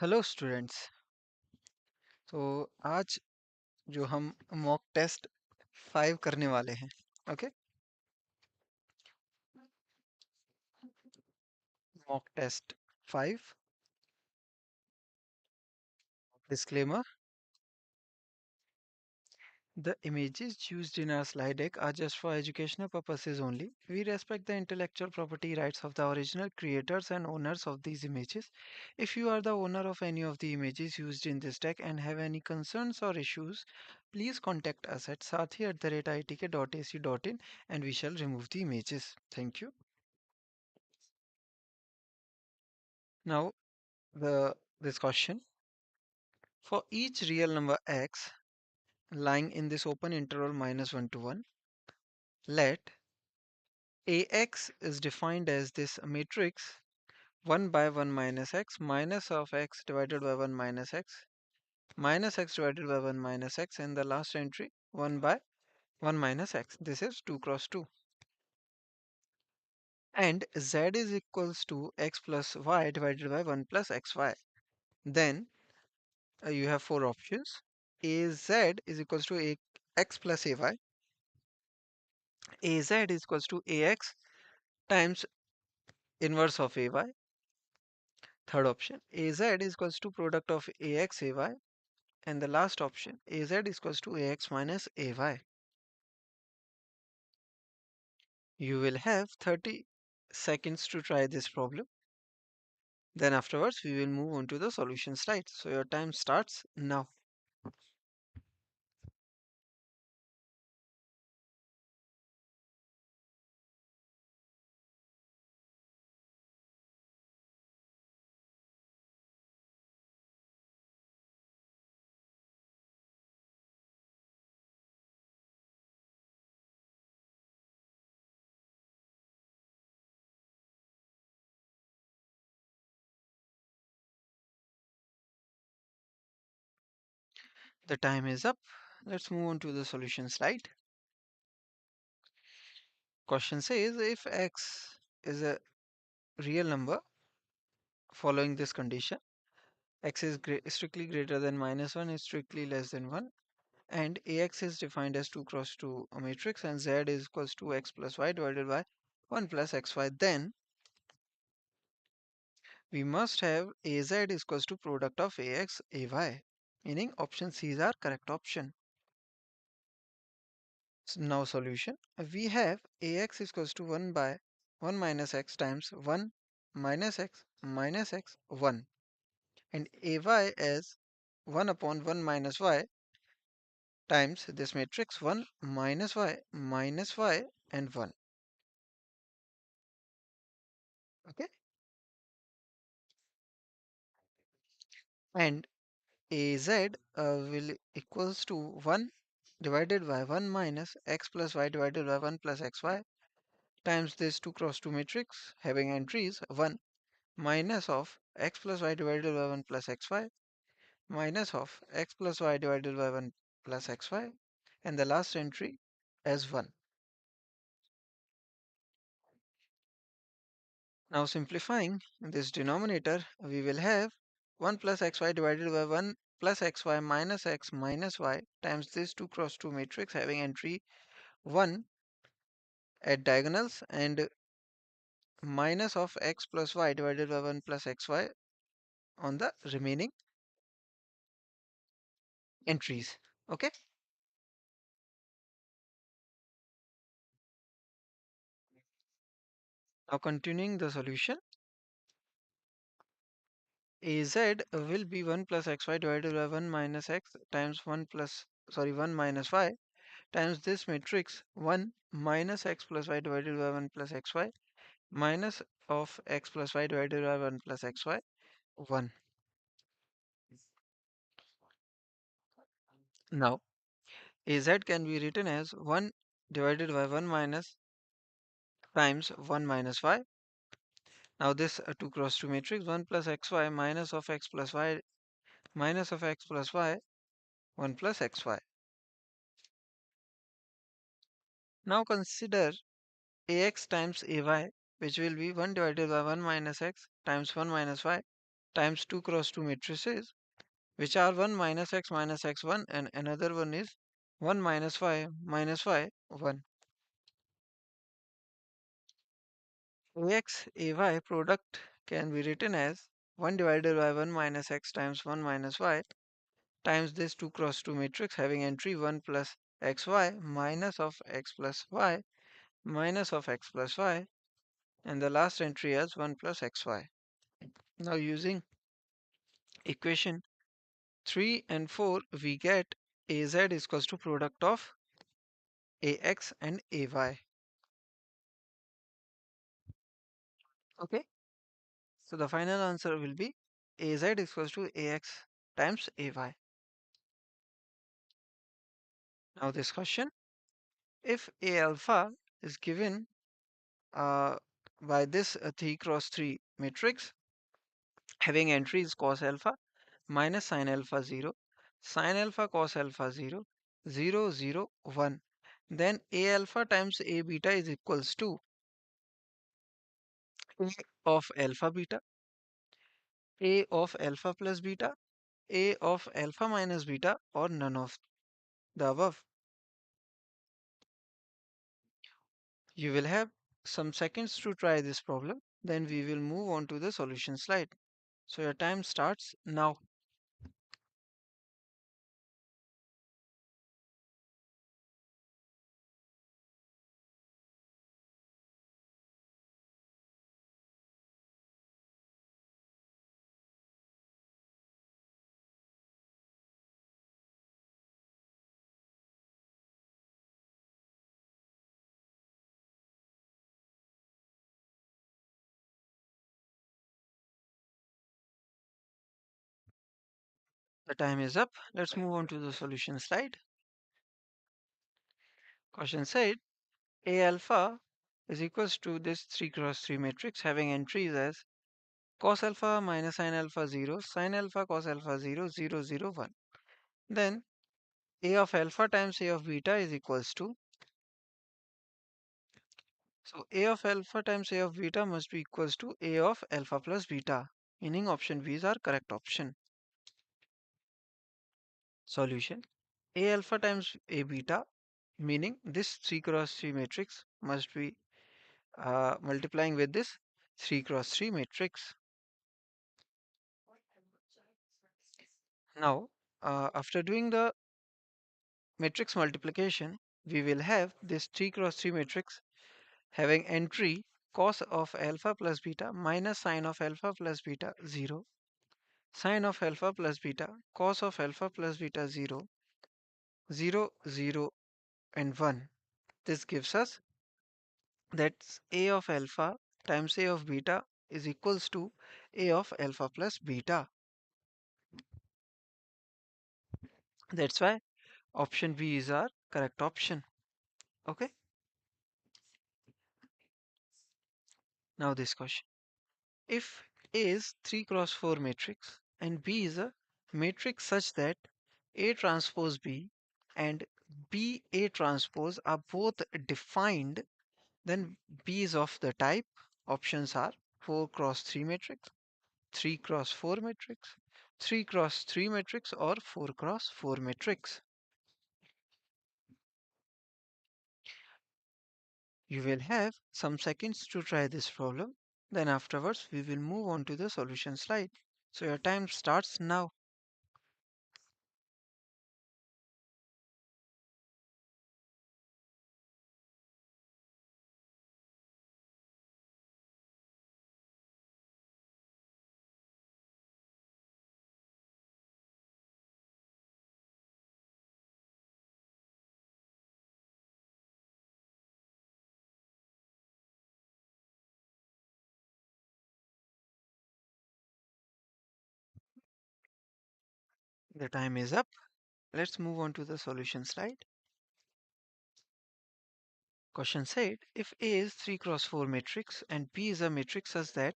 Hello students. तो आज जो हम मॉक टेस्ट 5 करने वाले हैं। Okay, mock test 5। Disclaimer: the images used in our slide deck are just for educational purposes only. We respect the intellectual property rights of the original creators and owners of these images. If you are the owner of any of the images used in this deck and have any concerns or issues, please contact us at sathee@itk.ac.in and we shall remove the images. Thank you. Now, this question: for each real number x lying in this open interval -1 to 1, let ax is defined as this matrix 1 by 1 minus x minus of x divided by 1 minus x minus x divided by 1 minus x, and the last entry 1 by 1 minus x. This is 2 cross 2. And z is equals to x plus y divided by 1 plus xy. Then you have four options. Az is equals to x plus ay. Az is equals to ax times inverse of ay. Third option, az is equals to product of ax ay. And the last option, az is equals to ax minus ay. You will have 30 seconds to try this problem. Then afterwards, we will move on to the solution slide. So your time starts now. The time is up. Let's move on to the solution slide. Question says if x is a real number following this condition, x is strictly greater than -1 is strictly less than 1, and ax is defined as 2 cross 2 a matrix, and z is equals to x plus y divided by 1 plus xy, then we must have az is equals to product of ax ay, meaning option C is our correct option. Now solution: we have ax is equals to 1 by 1 minus x times 1 minus x 1, and ay as 1 upon 1 minus y times this matrix 1 minus y and 1. Okay, and az will equals to 1 divided by 1 minus x plus y divided by 1 plus xy times this 2 cross 2 matrix having entries 1 minus of x plus y divided by 1 plus xy minus of x plus y divided by 1 plus xy, and the last entry as 1. Now simplifying this denominator, we will have 1 plus xy divided by 1 plus xy minus x minus y times this 2 cross 2 matrix having entry 1 at diagonals, and minus of x plus y divided by 1 plus xy on the remaining entries. Okay, now continuing the solution, az will be 1 plus xy divided by 1 minus x times 1 minus y times this matrix 1 minus x plus y divided by 1 plus xy minus of x plus y divided by 1 plus xy 1. Now az can be written as 1 divided by 1 minus times 1 minus y. Now this 2 cross 2 matrix 1 plus xy minus of x plus y minus of x plus y 1 plus xy. Now consider ax times ay, which will be 1 divided by 1 minus x times 1 minus y times 2 cross 2 matrices, which are 1 minus x 1, and another one is 1 minus y 1. Ax Ay product can be written as 1 divided by 1 minus x times 1 minus y times this 2 cross 2 matrix having entry 1 plus xy minus of x plus y minus of x plus y, and the last entry as 1 plus xy. Now using equation 3 and 4, we get az is equals to product of ax and ay. Okay, so the final answer will be az is equals to ax times ay. Now this question, if a alpha is given uh, by this 3 cross 3 matrix having entries cos alpha minus sin alpha 0, sin alpha cos alpha 0, 0, 0, 1, then a alpha times a beta is equals to a of alpha beta, a of alpha plus beta, a of alpha minus beta, or none of the above. You will have some seconds to try this problem, then we will move on to the solution slide. So your time starts now. The time is up. Let's move on to the solution slide. Question said A alpha is equals to this 3 cross 3 matrix having entries as cos alpha minus sin alpha 0, sin alpha cos alpha 0, 0, 0, 1. Then A of alpha times A of beta is equals to, so A of alpha times A of beta must be equals to A of alpha plus beta, meaning option B is our correct option. Solution, A alpha times A beta, meaning this 3 cross 3 matrix must be multiplying with this 3 cross 3 matrix. Now, after doing the matrix multiplication, we will have this 3 cross 3 matrix having entry cos of alpha plus beta minus sin of alpha plus beta 0, sin of alpha plus beta, cos of alpha plus beta 0, 0, 0, and 1. This gives us that A of alpha times A of beta is equals to A of alpha plus beta. That's why option B is our correct option. Okay, now this question. If A is 3 cross 4 matrix and B is a matrix such that A transpose B and B A transpose are both defined, then B is of the type, options are 4 cross 3 matrix, 3 cross 4 matrix, 3 cross 3 matrix, or 4 cross 4 matrix. You will have some seconds to try this problem. Then afterwards we will move on to the solution slide. So your time starts now. The time is up. Let's move on to the solution slide. Question said, if A is 3 cross 4 matrix and B is a matrix such that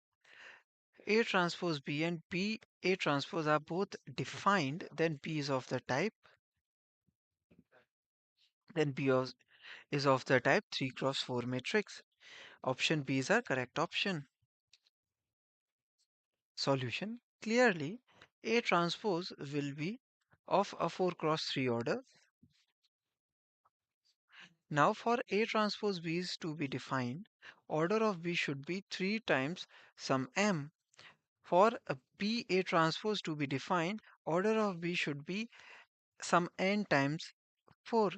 A transpose B and B A transpose are both defined, then B is of the type, is of the type 3 cross 4 matrix. Option B is our correct option. Solution, Clearly, A transpose will be of a 4 cross 3 order. Now for A transpose B is to be defined, order of B should be 3 times some M. For a B A transpose to be defined, order of B should be some n times 4.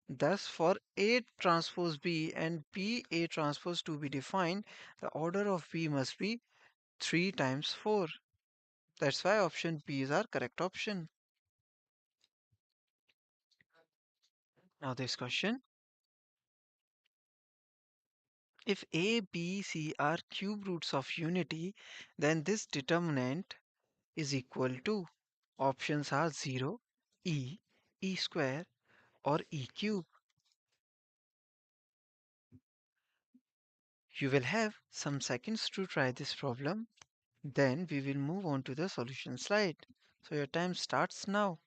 Thus, for A transpose B and B A transpose to be defined, the order of B must be 3 times 4. That's why option B is our correct option. Now this question. If A, B, C are cube roots of unity, then this determinant is equal to, options are 0, E, E square or E cube. You will have some seconds to try this problem. Then we will move on to the solution slide. So your time starts now.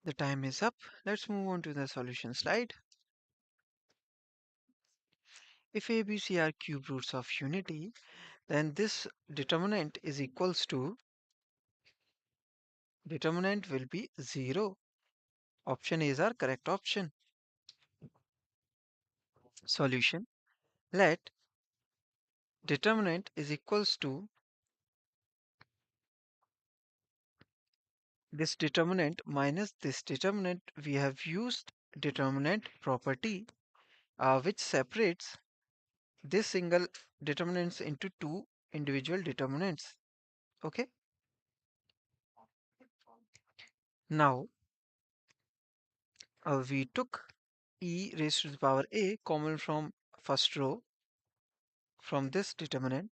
The time is up. Let's move on to the solution slide. If A, B, C are cube roots of unity, then this determinant is equals to, determinant will be 0. Option A is our correct option. Solution. Let determinant is equals to this determinant minus this determinant. We have used determinant property which separates this single determinants into two individual determinants. Okay. Now we took e raised to the power a common from first row from this determinant,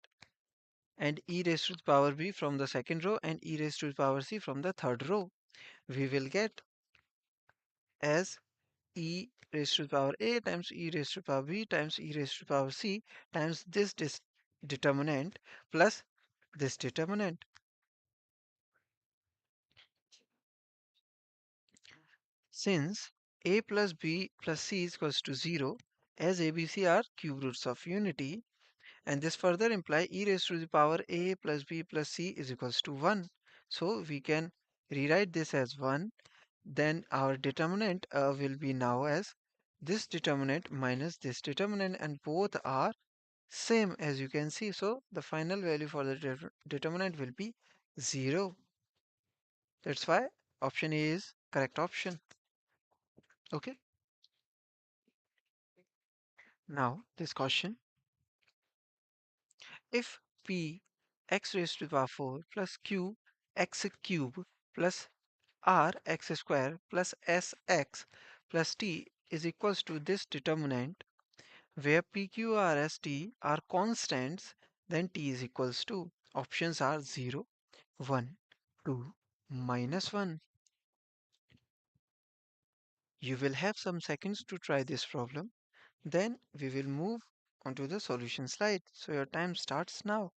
and e raised to the power b from the second row, and e raised to the power c from the third row. We will get as e raised to the power a times e raised to the power b times e raised to the power c times this determinant plus this determinant. Since a plus b plus c is equals to 0, as a, b, c are cube roots of unity, and this further imply e raised to the power a plus b plus c is equals to 1. So we can rewrite this as 1. Then our determinant will be now as this determinant minus this determinant, and both are same as you can see. So the final value for the determinant will be 0. That's why option A is correct option. Okay. Now this question. If p x raised to the power 4 plus q x cube plus r x square plus s x plus t is equals to this determinant, where p, q, r, s, t are constants, then t is equals to, options are 0, 1, 2, minus 1. You will have some seconds to try this problem. Then we will move on to the solution slide. So your time starts now.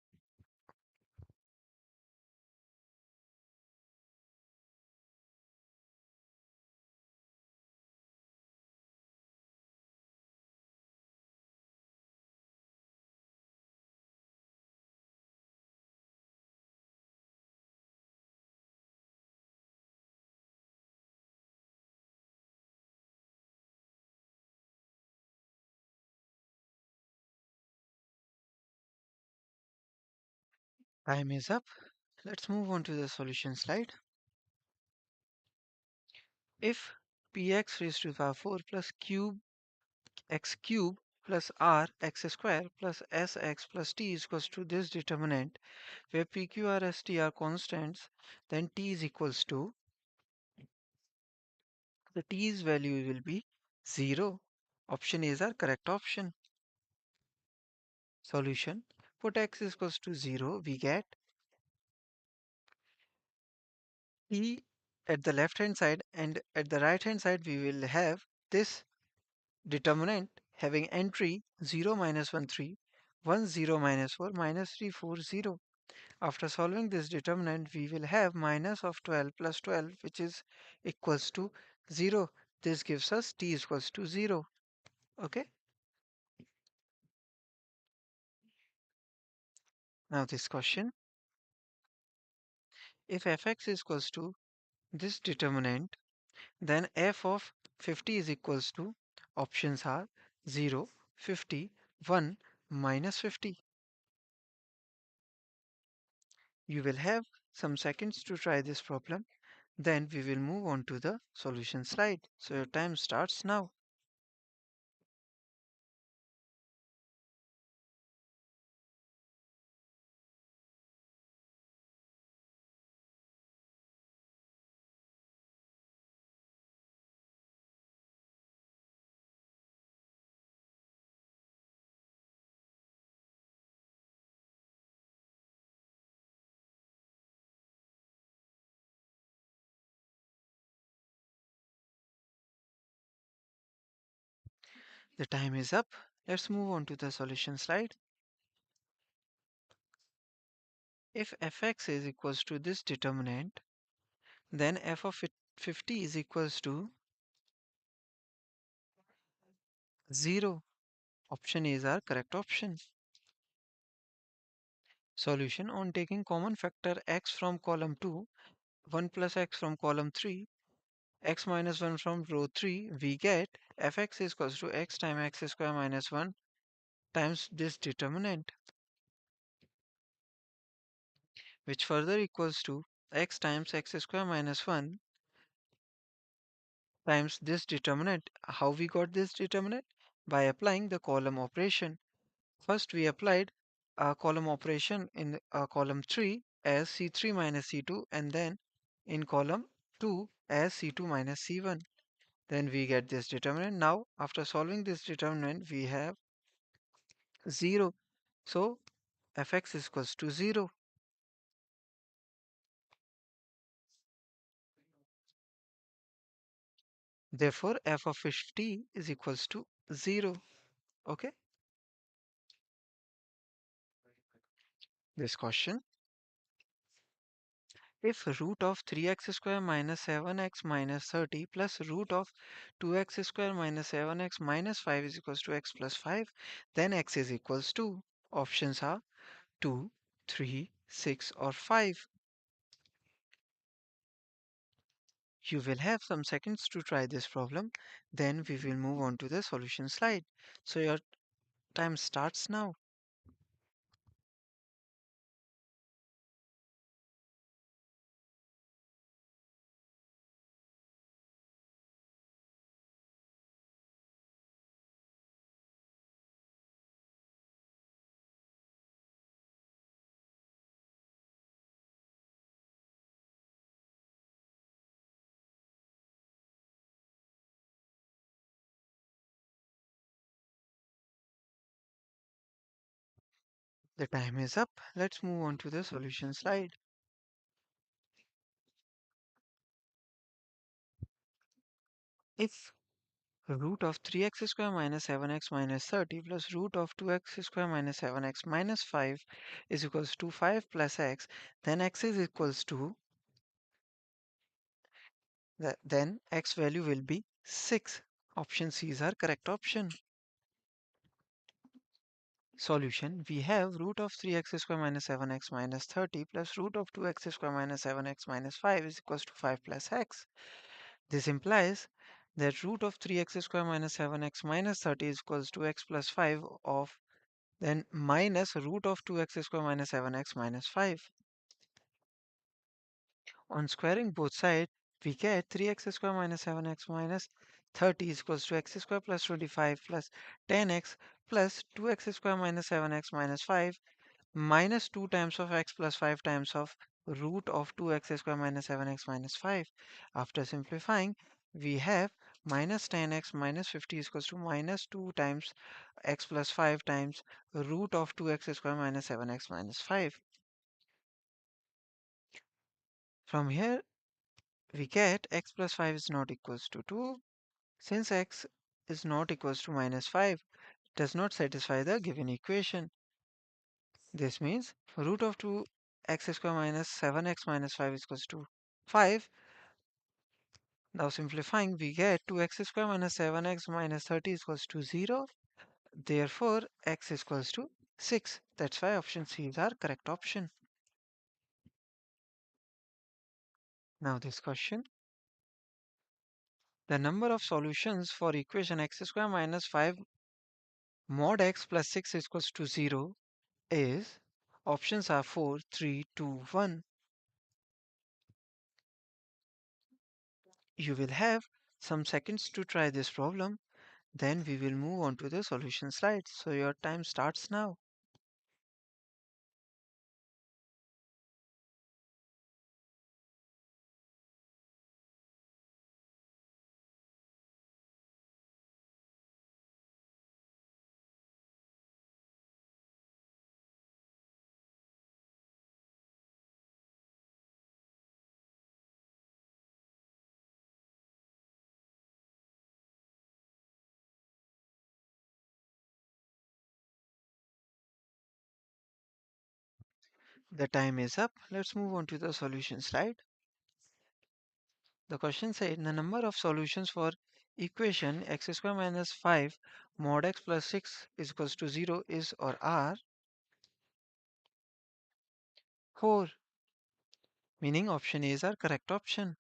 Time is up. Let's move on to the solution slide. If px raised to the power 4 plus cube x cube plus r x square plus sx plus t is equals to this determinant, where p, q, r, s, t are constants, then t is equals to, the t's value will be 0. Option A is our correct option. Solution. Put x is equals to 0, we get t at the left hand side, and at the right hand side we will have this determinant having entry 0 minus 1 3, 1 0 minus 4 minus 3 4 0. After solving this determinant, we will have minus of 12 plus 12, which is equals to 0. This gives us t is equals to 0. Okay. Now this question, if fx is equals to this determinant, then f of 50 is equals to, options are 0, 50, 1, minus 50. You will have some seconds to try this problem. Then we will move on to the solution slide. So your time starts now. The time is up. Let's move on to the solution slide. If fx is equals to this determinant, then f of 50 is equals to 0. Option A is our correct option. Solution: on taking common factor x from column 2, 1 plus x from column 3, x minus 1 from row 3, we get fx is equals to x times x square minus 1 times this determinant, which further equals to x times x square minus 1 times this determinant. How we got this determinant? By applying the column operation. First we applied a column operation in column 3 as C3 minus C2, and then in column 2 as C2 minus C1. Then we get this determinant. Now after solving this determinant we have 0. So fx is equals to 0. Therefore f of 50 is equals to 0. Okay. This question, if root of 3x square minus 7x minus 30 plus root of 2x square minus 7x minus 5 is equals to x plus 5, then x is equals to, options are 2, 3, 6 or 5. You will have some seconds to try this problem. Then we will move on to the solution slide. So your time starts now. The time is up. Let's move on to the solution slide. If root of 3x square minus 7x minus 30 plus root of 2x square minus 7x minus 5 is equals to 5 plus x, then x is equals to, then x value will be 6. Option C is our correct option. Solution: we have root of 3x square minus 7x minus 30 plus root of 2x square minus 7x minus 5 is equals to 5 plus x. This implies that root of 3x square minus 7x minus 30 is equals to x plus 5 of, then minus root of 2x square minus 7x minus 5. On squaring both sides, we get 3x square minus 7x minus 30 is equals to x square plus 25 plus 10x plus 2x square minus 7x minus 5 minus 2 times of x plus 5 times of root of 2x square minus 7x minus 5. After simplifying, we have minus 10x minus 50 is equals to minus 2 times x plus 5 times root of 2x square minus 7x minus 5. From here, we get x plus 5 is not equals to 2. Since x is not equals to minus 5, does not satisfy the given equation. This means root of 2x square minus 7x minus 5 is equals to 5. Now simplifying, we get 2x square minus 7x minus 30 is equals to 0. Therefore, x is equals to 6. That's why option C is our correct option. Now this question. The number of solutions for equation x square minus 5 mod x plus 6 is equals to 0 is, options are 4, 3, 2, 1. You will have some seconds to try this problem. Then we will move on to the solution slide. So your time starts now. The time is up. Let's move on to the solution slide. The question said the number of solutions for equation x square minus 5 mod x plus 6 is equals to 0 is or are 4, meaning option A is our correct option.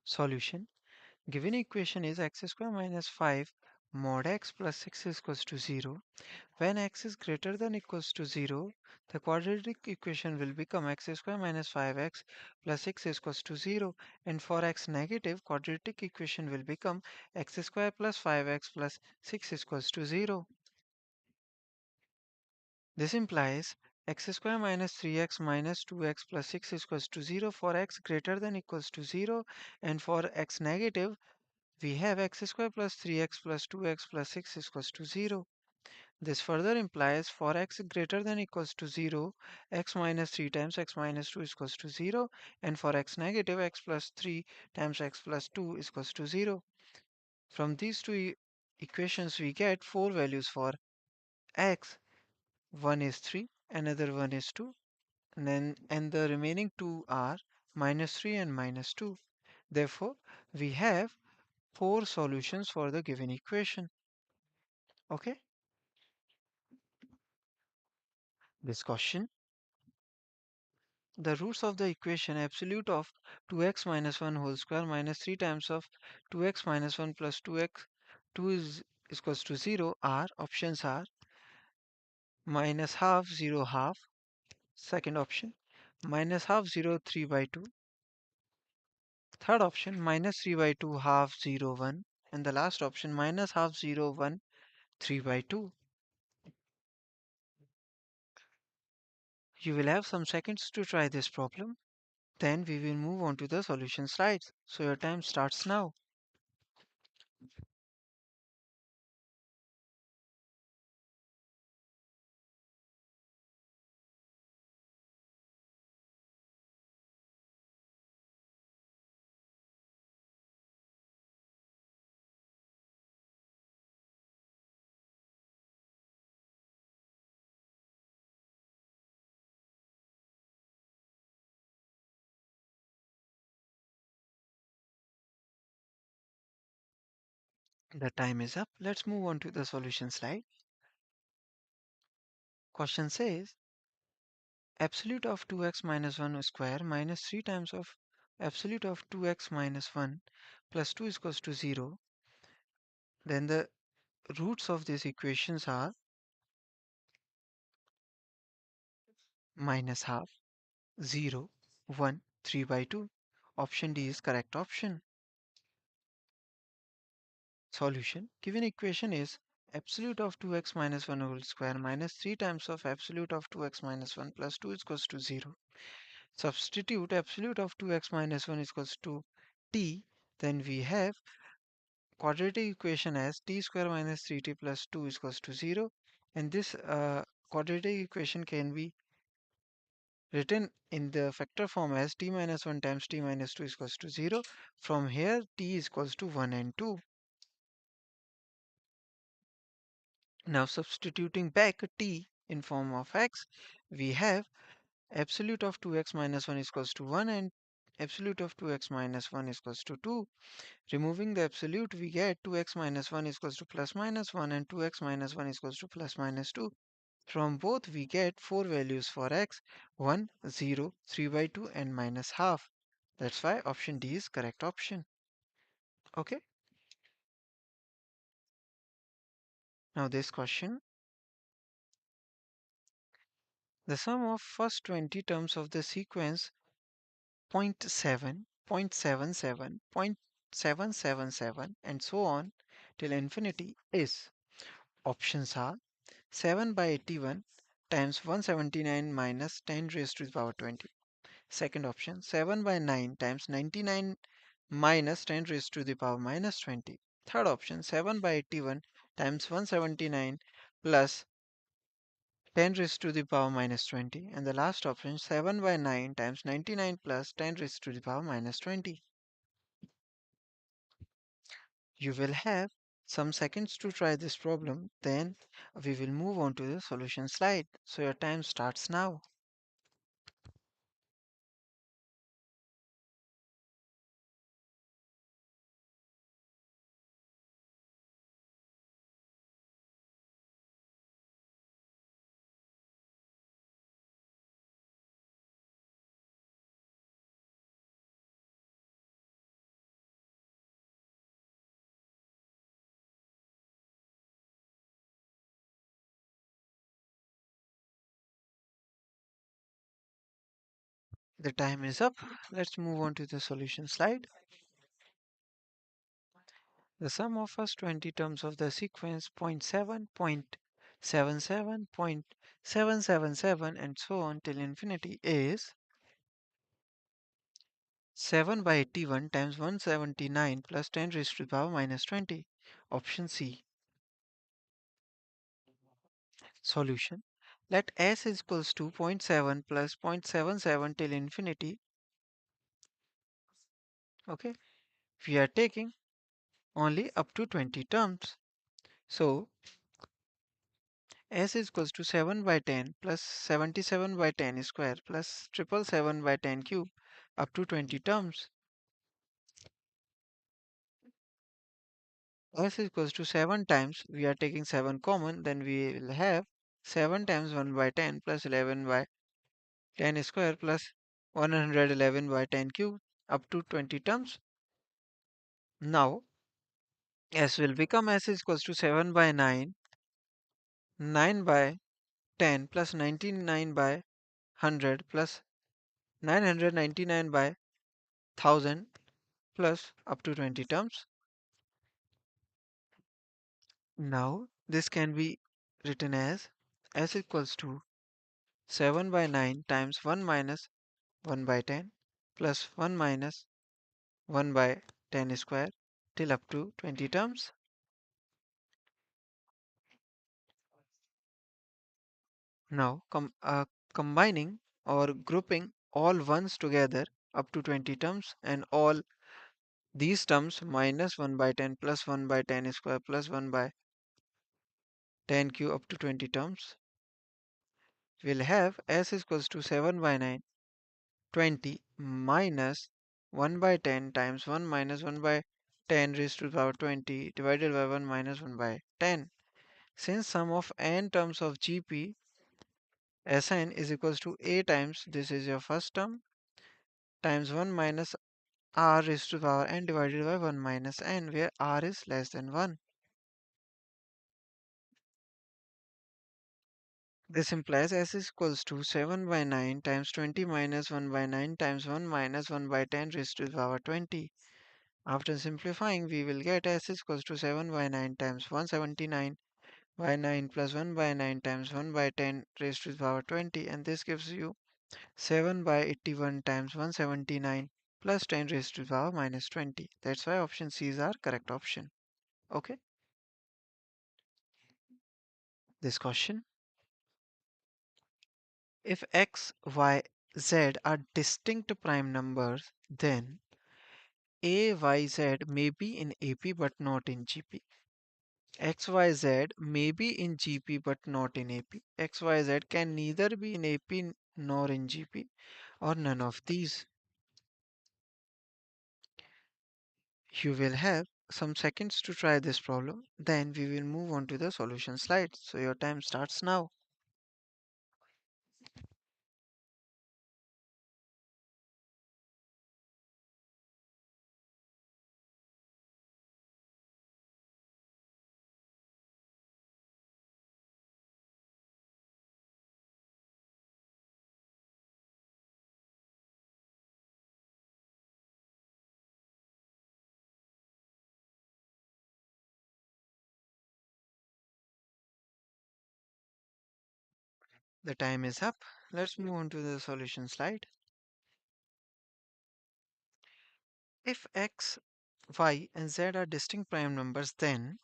Solution. Given equation is x square minus 5 mod x plus 6 is equals to 0. When x is greater than equals to 0, the quadratic equation will become x square minus 5x plus 6 is equals to 0. And for x negative, quadratic equation will become x square plus 5x plus 6 is equals to 0. This implies x square minus 3x minus 2x plus 6 is equals to 0 for x greater than equals to 0, and for x negative we have x square plus 3x plus 2x plus 6 is equals to 0. This further implies for x greater than equals to 0, x minus 3 times x minus 2 is equals to 0, and for x negative, x plus 3 times x plus 2 is equals to 0. From these two equations we get four values for x. One is 3, another one is 2, and the remaining two are minus 3 and minus 2. Therefore, we have four solutions for the given equation. Okay? This question. The roots of the equation absolute of 2x minus 1 whole square minus 3 times of 2x minus 1 plus 2x 2 is equals to 0 are, options are minus half 0 half, second option minus half 0 3 by 2, third option minus 3 by 2 half 0 1, and the last option minus half 0 1 3 by 2. You will have some seconds to try this problem. Then we will move on to the solution slides. So your time starts now. The time is up. Let's move on to the solution slide. Question says absolute of 2x minus 1 square minus 3 times of absolute of 2x minus 1 plus 2 is equals to 0. Then the roots of these equations are minus half, 0, 1, 3 by 2. Option D is correct option. Solution. Given equation is absolute of 2x minus 1 whole square minus 3 times of absolute of 2x minus 1 plus 2 is equals to 0. Substitute absolute of 2x minus 1 is equals to t. Then we have quadratic equation as t square minus 3t plus 2 is equals to 0. And this quadratic equation can be written in the factor form as t minus 1 times t minus 2 is equals to 0. From here, t is equals to 1 and 2. Now substituting back t in form of x, we have absolute of 2x minus 1 is equals to 1 and absolute of 2x minus 1 is equals to 2. Removing the absolute, we get 2x minus 1 is equals to plus minus 1 and 2x minus 1 is equals to plus minus 2. From both, we get 4 values for x, 1, 0, 3 by 2 and minus half. That's why option D is correct option. Okay. Now this question. The sum of first 20 terms of the sequence 0.7, 0.77, 0.777 and so on till infinity is. Options are 7 by 81 times 179 minus 10 raised to the power 20. Second option 7 by 9 times 99 minus 10 raised to the power minus 20. Third option 7 by 81 times 179 plus 10 raised to the power minus 20. And the last option 7 by 9 times 99 plus 10 raised to the power minus 20. You will have some seconds to try this problem, then we will move on to the solution slide. So your time starts now. The time is up. Let's move on to the solution slide. The sum of first 20 terms of the sequence 0.7, 0.77, 0.777 and so on till infinity is 7 by 81 times 179 plus 10 raised to the power minus 20. Option C. Solution. Let S is equals to zero point 0.7 plus 0.77 till infinity. Okay. We are taking only up to 20 terms. So S is equals to 7 by 10 plus 77 by 10 square plus 777 by 10 cube up to 20 terms. S is equals to 7 times, we are taking 7 common, then we will have 7 times 1 by 10 plus 11 by 10 square plus 111 by 10 cube up to 20 terms. Now S will become S is equals to 7 by 9, 9 by 10 plus 99 by 100 plus 999 by 1000 plus up to 20 terms. Now this can be written as S equals to 7 by 9 times 1 minus 1 by 10 plus 1 minus 1 by 10 square till up to 20 terms. Now combining or grouping all ones together up to 20 terms and all these terms minus 1 by 10 plus 1 by 10 square plus 1 by 10 cube up to 20 terms, we'll have S is equals to 7 by 9, 20 minus 1 by 10 times 1 minus 1 by 10 raised to the power 20 divided by 1 minus 1 by 10. Since sum of n terms of GP Sn is equals to A times, this is your first term, times 1 minus r raised to the power n divided by 1 minus n, where r is less than 1. This implies S is equals to 7 by 9 times 20 minus 1 by 9 times 1 minus 1 by 10 raised to the power 20. After simplifying, we will get S is equals to 7 by 9 times 179 by 9 plus 1 by 9 times 1 by 10 raised to the power 20, and this gives you 7 by 81 times 179 plus 10 raised to the power minus 20. That's why option C is our correct option. Okay. This question. If x, y Z are distinct prime numbers, then A, Y, Z may be in AP but not in GP. X, Y, Z may be in GP but not in AP. X, Y, Z can neither be in AP nor in GP, or none of these. You will have some seconds to try this problem, then we will move on to the solution slide. So your time starts now. The time is up. Let's move on to the solution slide. If X, Y, and Z are distinct prime numbers, then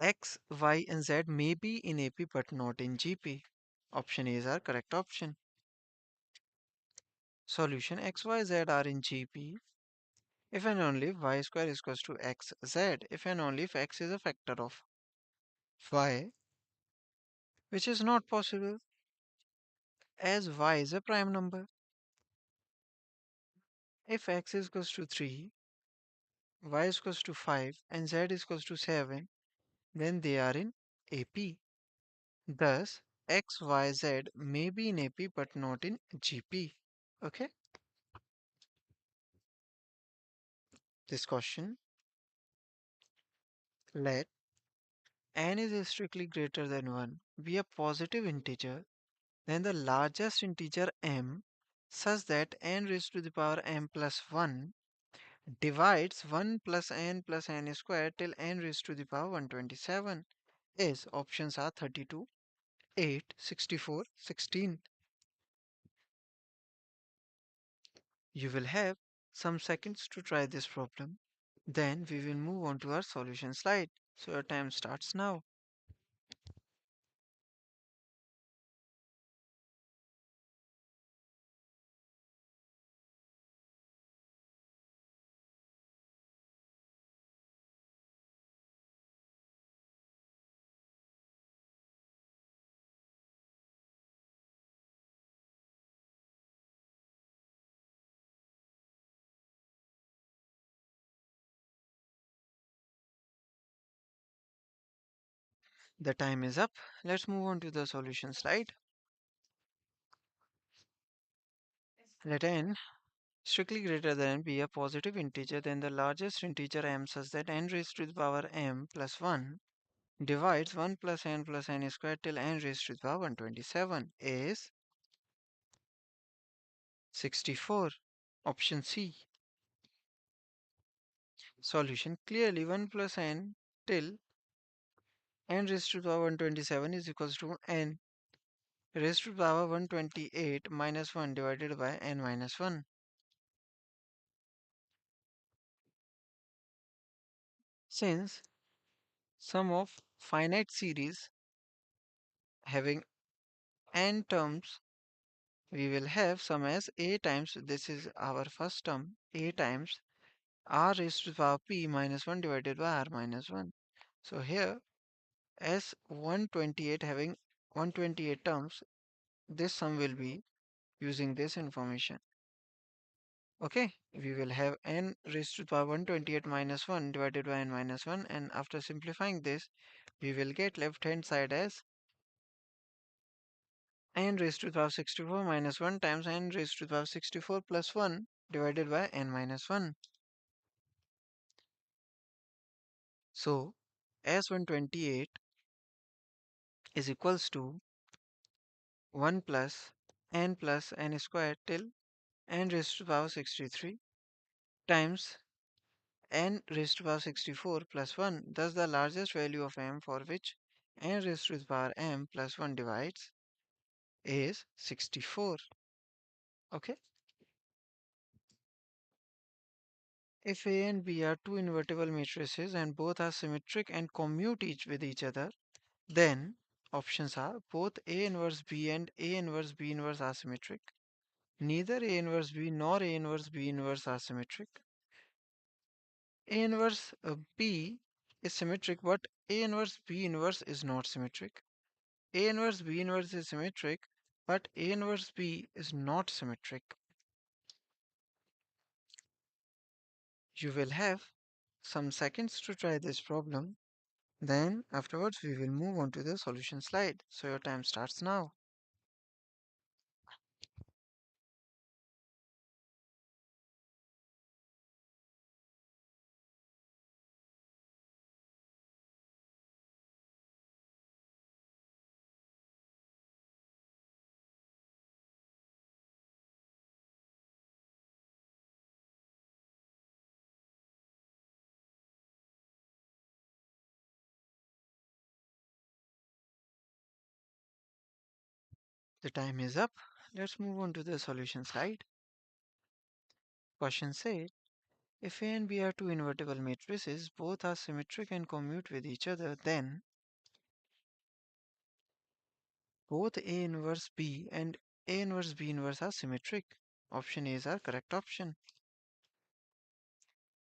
X, Y, and Z may be in AP but not in GP. Option A is our correct option. Solution: X, Y, Z are in GP if and only if y square is equals to xz, if and only if x is a factor of y, which is not possible as y is a prime number. If x is equals to 3, y is equals to 5, and z is equals to 7, then they are in AP. Thus, x, y, z may be in AP but not in GP. Okay? This question, let n is strictly greater than 1 be a positive integer, then the largest integer m such that n raised to the power m plus 1 divides 1 plus n squared till n raised to the power 127 is options are 32, 8, 64, 16. You will have some seconds to try this problem. Then we will move on to our solution slide. So your time starts now. The time is up. Let's move on to the solution slide. Let n strictly greater than be a positive integer, then the largest integer m such that n raised to the power m plus 1 divides 1 plus n squared till n raised to the power 127 is 64. Option C. Solution: clearly 1 plus n till n raised to the power 127 is equals to n raised to the power 128 minus 1 divided by n minus 1. Since sum of finite series having n terms, we will have sum as a times, this is our first term, a times r raised to the power p minus 1 divided by r minus 1. So here, as 128 having 128 terms, this sum will be using this information. Okay, we will have n raised to the power 128 minus 1 divided by n minus 1, and after simplifying this, we will get left hand side as n raised to the power 64 minus 1 times n raised to the power 64 plus 1 divided by n minus 1. So, as 128 is equals to 1 plus n squared till n raised to the power 63 times n raised to the power 64 plus 1. Thus, the largest value of m for which n raised to the power m plus 1 divides is 64. Okay. If A and B are two invertible matrices and both are symmetric and commute each with each other, then Options are both A inverse B and A inverse B inverse are symmetric. Neither A inverse B nor A inverse B inverse are symmetric. A inverse B is symmetric, but A inverse B inverse is not symmetric. A inverse B inverse is symmetric, but A inverse B is not symmetric. You will have some seconds to try this problem. Then afterwards we will move on to the solution slide. So your time starts now. The time is up. Let's move on to the solution slide. Question said, if A and B are two invertible matrices, both are symmetric and commute with each other, then both A inverse B and A inverse B inverse are symmetric. Option A is our correct option.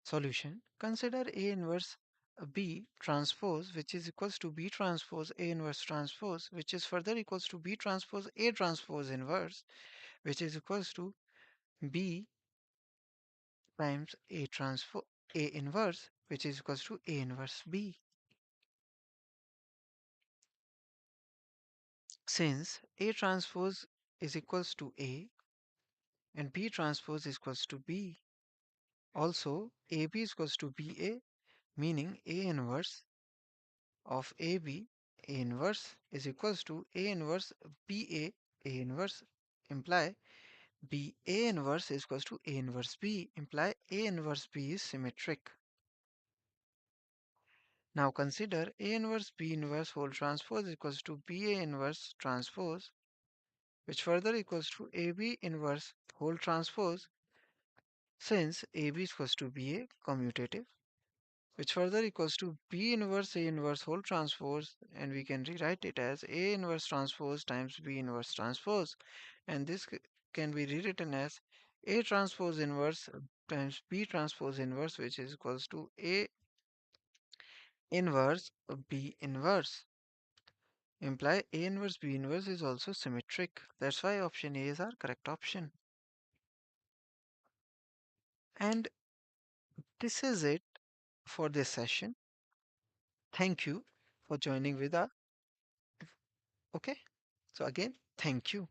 Solution. Consider A inverse B transpose, which is equals to B transpose A inverse transpose, which is further equals to B transpose A transpose inverse, which is equals to B times A transpose A inverse, which is equals to A inverse B. Since A transpose is equals to A and B transpose is equals to B, also AB is equals to BA, meaning A inverse of AB, A inverse is equals to A inverse BA, A inverse imply BA inverse is equals to A inverse B, imply A inverse B is symmetric. Now consider A inverse B inverse whole transpose equals to BA inverse transpose, which further equals to AB inverse whole transpose, since AB is equals to BA commutative, which further equals to B inverse A inverse whole transpose, and we can rewrite it as A inverse transpose times B inverse transpose, and this can be rewritten as A transpose inverse times B transpose inverse, which is equals to A inverse B inverse, imply A inverse B inverse is also symmetric. That's why option A is our correct option. And this is it for this session. Thank you for joining with us. Okay, so again, thank you.